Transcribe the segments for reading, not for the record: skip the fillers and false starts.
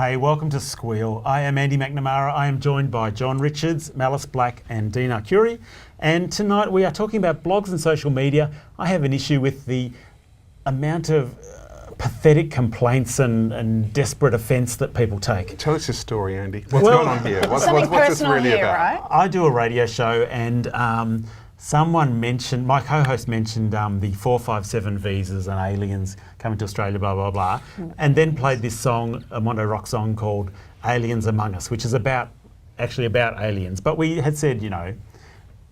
Hey, welcome to Squeal. I am Andy McNamara. I am joined by John Richards, Malice Black and Dina Curie. And tonight we are talking about blogs and social media. I have an issue with the amount of pathetic complaints and desperate offence that people take. Tell us your story, Andy. What's going on here? What's this really here, about? right? I do a radio show and someone mentioned, my co-host mentioned the 457 visas and aliens coming to Australia, blah, blah, blah, and then played this song, a Mondo rock song called Aliens Among Us, which is actually about aliens. But we had said, you know,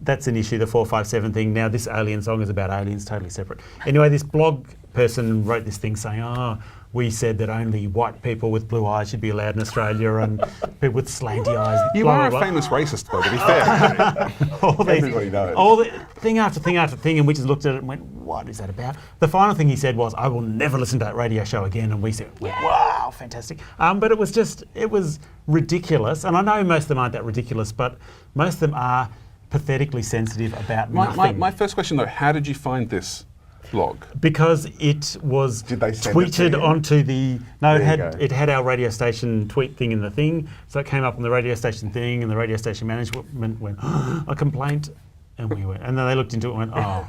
that's an issue, the 457 thing. Now this alien song is about aliens, totally separate. Anyway, this blog person wrote this thing saying, we said that only white people with blue eyes should be allowed in Australia and people with slanty eyes. You blah, are blah, a blah. famous racist, though, to be fair. Everybody knows. All the thing after thing after thing, and we just looked at it and went, what is that about? The final thing he said was, I will never listen to that radio show again. And we said, wow, fantastic. But it was ridiculous. And I know most of them aren't that ridiculous, but most of them are pathetically sensitive about nothing. My first question, though, how did you find this blog? Because it was Did they send it to tweeted you? onto the... No, There it had our radio station tweet thing in the thing. So it came up on the radio station thing and the radio station management went, a complaint. And we went, and then they looked into it and went, oh.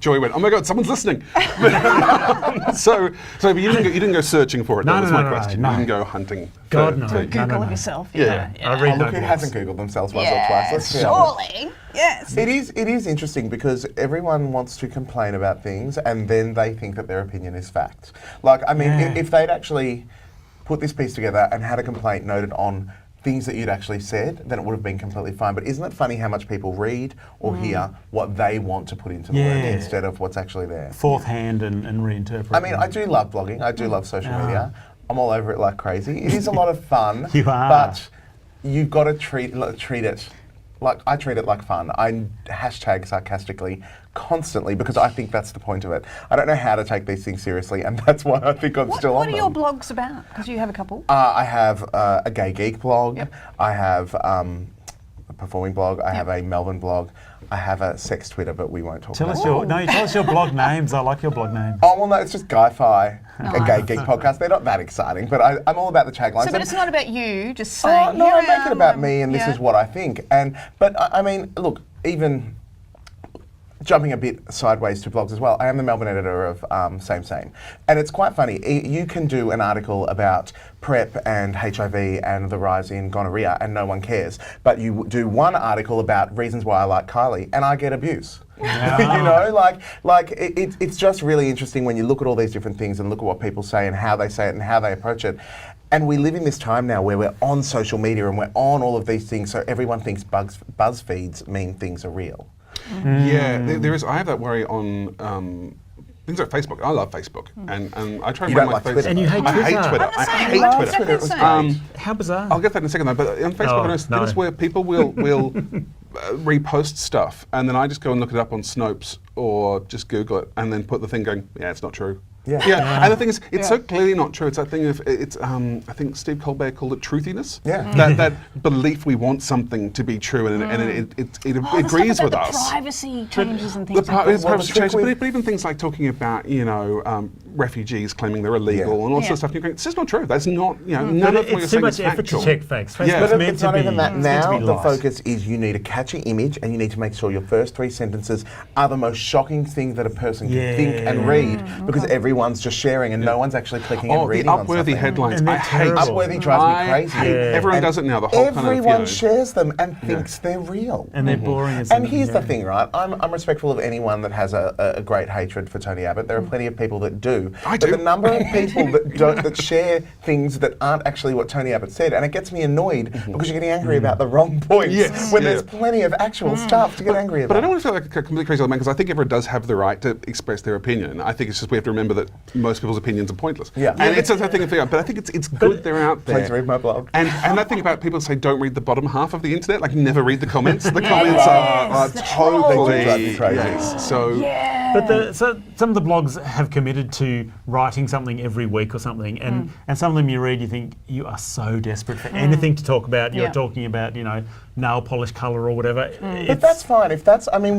Joy went, oh my God, someone's listening. so but you didn't go searching for it. No, That was no, my no, question. no. You didn't go hunting. God, no. Google it yourself. Yeah. I read Look, no who blogs. hasn't Googled themselves once or twice? Let's be honest. Surely. Yes. It is interesting because everyone wants to complain about things and then they think that their opinion is fact. Like, I mean, if they'd actually put this piece together and had a complaint noted on things that you'd actually said, then it would have been completely fine. But isn't it funny how much people read or hear what they want to put into the word instead of what's actually there? Fourth hand and reinterpret. I mean, I do love blogging. I do love social media. I'm all over it like crazy. It is a lot of fun. You are. But you've got to treat it like I treat it like fun. I hashtag sarcastically constantly because I think that's the point of it. I don't know how to take these things seriously, and that's why I think I'm still on What are your them. blogs about? Because you have a couple. I have a gay geek blog. Yep. I have a performing blog. I have a Melbourne blog. I have a sex Twitter, but we won't talk Tell about us tell us your blog names. I like your blog names. Oh, well, no, it's just Guy-Fi, a gay geek podcast. They're not that exciting, but I'm all about the taglines. So, but it's not about you just saying, Oh, no, here I I make it am, about me and this yeah. is what I think. But I mean, look, even jumping a bit sideways to blogs as well, I am the Melbourne editor of Same Same. And it's quite funny. You can do an article about PrEP and HIV and the rise in gonorrhea and no one cares. But you do one article about reasons why I like Kylie and I get abuse. Yeah. You know, it's just really interesting when you look at all these different things and look at what people say and how they say it and how they approach it. And we live in this time now where we're on social media and we're on all of these things, so everyone thinks buzz feeds mean things are real. Yeah, there is. I have that worry on things like Facebook. I love Facebook, and I try to You run don't my like Facebook. Twitter. And you hate I hate Twitter. Twitter. I'm the I same. hate Love Twitter. Twitter. It was Same. great. How bizarre. I'll get that in a second though. But on Facebook, Oh, I noticed no. this is where people will repost stuff, and then I just go and look it up on Snopes or just Google it, and then put the thing going, yeah, it's not true. Yeah. And the thing is, it's so clearly not true. It's that thing of, I think Steve Colbert called it truthiness. Yeah. That belief we want something to be true, and it Oh, the agrees stuff with about us. The privacy changes and The things like that. privacy trick change, with- but even things like talking about, refugees claiming they're illegal and all Yeah. sort of stuff. You're going, it's just not true. That's not, none But of what you're it's too saying much is effort factual. to check facts. Yeah. Facebook's But meant it's to not be, even that. it's meant to Now be the light. focus is you need a catchy image and you need to make sure your first 3 sentences are the most shocking thing that a person can think and read because everyone's just sharing and no one's actually clicking and Oh, the reading on Upworthy something. headlines. And I they're hate. terrible. Upworthy drives me I crazy. hate- Everyone And does it now. The whole kind of, everyone shares them and thinks they're real. And they're boring as And anything, here's the yeah. thing, right? I'm respectful of anyone that has a great hatred for Tony Abbott. There are plenty of people that do. I But do. the number of people that share things that aren't actually what Tony Abbott said, and it gets me annoyed because you're getting angry about the wrong points Yes, when yeah. there's plenty of actual stuff to get angry about. But I don't want to feel like a completely crazy old man because I think everyone does have the right to express their opinion. I think it's just we have to remember that most people's opinions are pointless. Yeah. And Yeah, it's a thing to figure out. But I think it's good they're out there. Please read my blog. And that thing about people say don't read the bottom half of the internet, like never read the comments. The Yes, comments are the totally trolls. They do drive me crazy. yes. So Yeah. But so some of the blogs have committed to writing something every week or something, and some of them you read, you think you are so desperate for anything to talk about. You're Yeah. talking about, nail polish colour or whatever. But that's fine.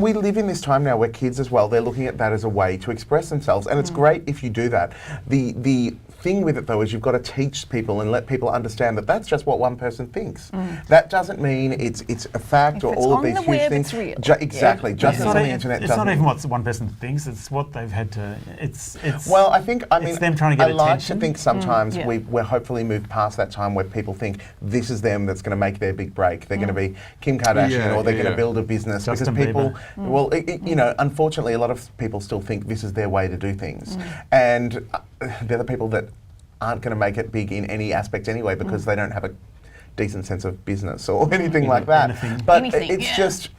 We live in this time now where kids as well, they're looking at that as a way to express themselves. And it's great if you do that. The thing with it, though, is you've got to teach people and let people understand that that's just what one person thinks. That doesn't mean it's a fact If or it's all of on things the huge web, things. it's real. Exactly. Just It's as not, on the internet it's doesn't. not even what one person thinks, it's what they've had to. It's Well, I think, I mean, it's them trying to get I like attention. to think sometimes yeah. we're hopefully moved past that time where people think this is them that's going to make their big break. They're going to be Kim Kardashian Yeah, or they're yeah, going to yeah. build a business. Justin because people, Bieber. well, you know, unfortunately, a lot of people still think this is their way to do things. And they're the people that aren't going to make it big in any aspect anyway because they don't have a decent sense of business or anything like that. Anything. But Anything, it's yeah. just...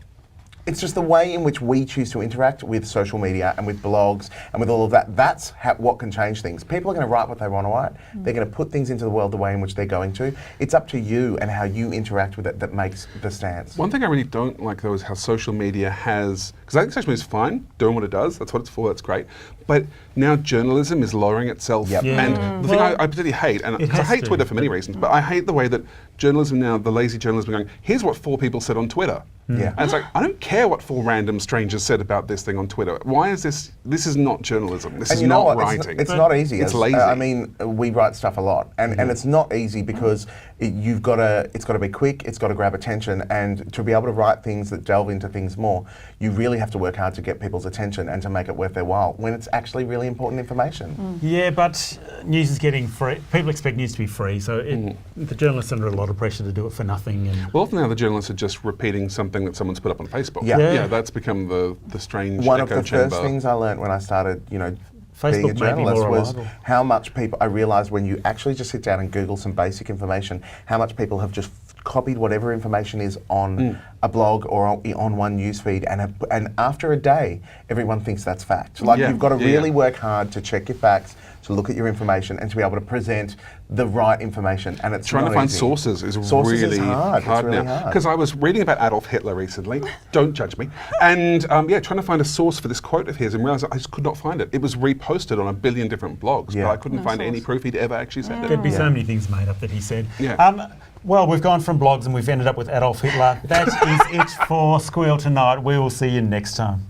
It's just the way in which we choose to interact with social media and with blogs and with all of that. That's what can change things. People are going to write what they want to write. They're going to put things into the world the way in which they're going to. It's up to you and how you interact with it that makes the stance. One thing I really don't like though is how social media has, because I think social media is fine, doing what it does, that's what it's for, that's great. But now journalism is lowering itself. Yep. Yeah. And the thing I particularly hate, and 'cause I has hate to, Twitter for many reasons, but I hate the way that journalism now, the lazy journalism are going, here's what 4 people said on Twitter. Yeah. And it's like, I don't care what 4 random strangers said about this thing on Twitter. Why is this is not journalism. This And is you know not what? writing. It's not easy. It's as- lazy. I mean, we write stuff a lot, and it's not easy because it's got to be quick. It's got to grab attention, and to be able to write things that delve into things more, you really have to work hard to get people's attention and to make it worth their while when it's actually really important information. Yeah, but news is getting free. People expect news to be free, so the journalists are under a lot of pressure to do it for nothing. And Well, often now the journalists are just repeating something that someone's put up on Facebook. Yeah. Yeah. That's become the strange One of echo the chamber. first things I learned when I started, being a Facebook may be journalist more was reliable. how much people, I realised when you actually just sit down and Google some basic information, how much people have just copied whatever information is on a blog or on one newsfeed, and after a day, everyone thinks that's fact. Like, Yeah. you've got to Yeah. really work hard to check your facts, to look at your information, and to be able to present the right information. And it's Trying not to find easy. sources is Sources really is hard. It's really now. hard. Because I was reading about Adolf Hitler recently. Don't judge me. And trying to find a source for this quote of his and realised I just could not find it. It was reposted on a billion different blogs, Yeah. but I couldn't No find any source. proof he'd ever actually said there'd it. be so many things made up that he said. Yeah. Well, we've gone from blogs and we've ended up with Adolf Hitler. That is it for Squeal tonight. We will see you next time.